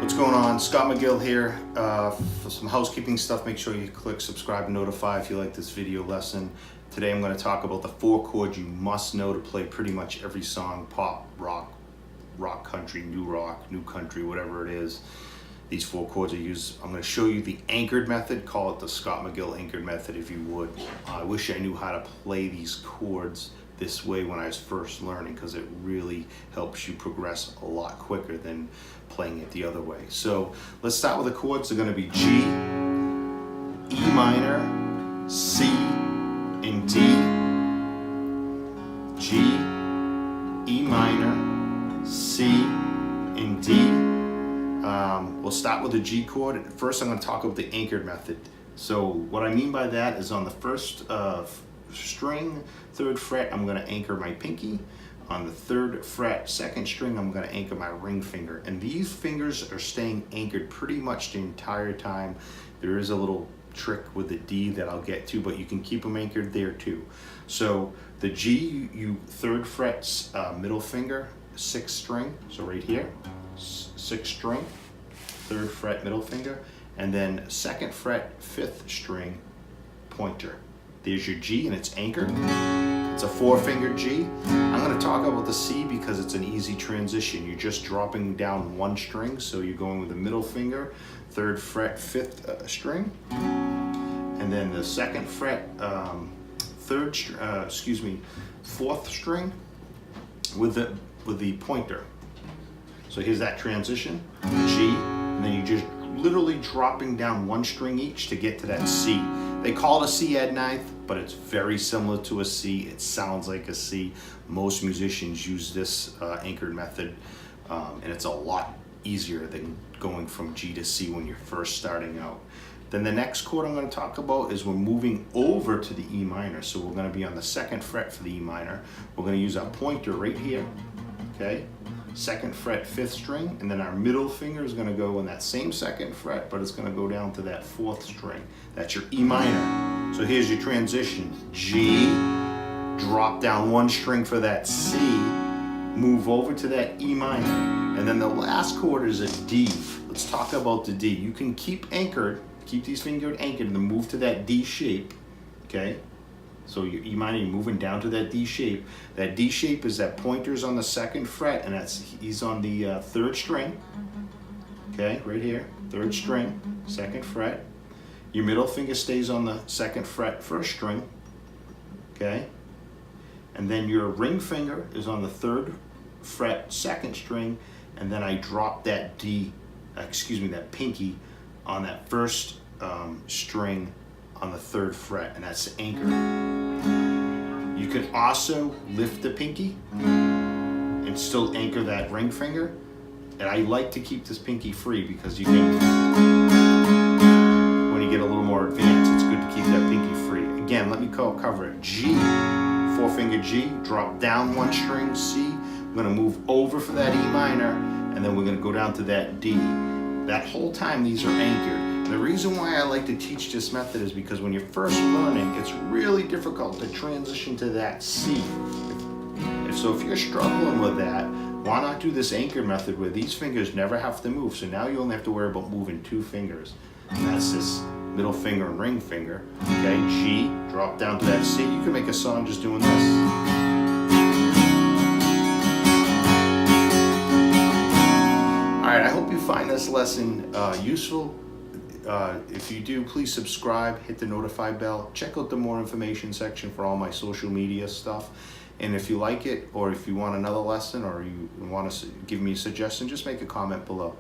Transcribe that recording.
What's going on? Scott Magill here. For some housekeeping stuff, make sure you click subscribe and notify if you like this video lesson. Today I'm going to talk about the 4 chords you must know to play pretty much every song, pop, rock, country, new country, whatever it is. These 4 chords are used. I'm going to show you the anchored method. Call it the Scott Magill anchored method if you would. I wish I knew how to play these chords this way when I was first learning, because it really helps you progress a lot quicker than playing it the other way. So let's start with the chords. They're going to be G, E minor, C, and D. G, E minor, C, and D. We'll start with the G chord. First I'm going to talk about the anchored method. So what I mean by that is on the first string, 3rd fret, I'm going to anchor my pinky. On the 3rd fret, 2nd string, I'm going to anchor my ring finger. And these fingers are staying anchored pretty much the entire time. There is a little trick with the D that I'll get to, but you can keep them anchored there too. So the G, you 3rd fret, middle finger, 6th string, so right here, 6th string, 3rd fret, middle finger, and then 2nd fret, 5th string, pointer. There's your G and it's anchored. It's a 4-fingered G. I'm going to talk about the C because it's an easy transition. You're just dropping down 1 string, so you're going with the middle finger, 3rd fret, 5th string, and then the 2nd fret, 4th string with the pointer. So here's that transition, G, and then you just literally dropping down 1 string each to get to that C. They call it a C add 9th, but it's very similar to a C. It sounds like a C. Most musicians use this anchored method, and it's a lot easier than going from G to C when you're first starting out. Then the next chord I'm going to talk about is we're moving over to the E minor. So we're going to be on the 2nd fret for the E minor. We're going to use our pointer right here, okay? 2nd fret, 5th string, and then our middle finger is going to go in that same 2nd fret, but it's going to go down to that 4th string. That's your E minor. So here's your transition. G, drop down 1 string for that C, move over to that E minor, and then the last chord is a D. Let's talk about the D. You can keep anchored, keep these fingers anchored, and then move to that D shape, okay? So your E minor, you're moving down to that D shape. That D shape is that pointer's on the 2nd fret, and he's on the 3rd string. Okay, right here, 3rd string, 2nd fret. Your middle finger stays on the 2nd fret, 1st string. Okay, and then your ring finger is on the 3rd fret, 2nd string, and then I drop that that pinky on that 1st string on the 3rd fret, and that's the anchor. You can also lift the pinky and still anchor that ring finger. And I like to keep this pinky free because you can, when you get a little more advanced, it's good to keep that pinky free. Again, let me cover it. G, 4-finger G, drop down 1 string, C. I'm gonna move over for that E minor, and then we're gonna go down to that D. That whole time these are anchored. The reason why I like to teach this method is because when you're first learning, it's really difficult to transition to that C. So if you're struggling with that, why not do this anchored method where these fingers never have to move? So now you only have to worry about moving 2 fingers. And that's this middle finger and ring finger. Okay, G, drop down to that C. You can make a song just doing this. All right, I hope you find this lesson useful. If you do, please subscribe, hit the notify bell, check out the more information section for all my social media stuff. And if you like it, or if you want another lesson, or you want to give me a suggestion, just make a comment below.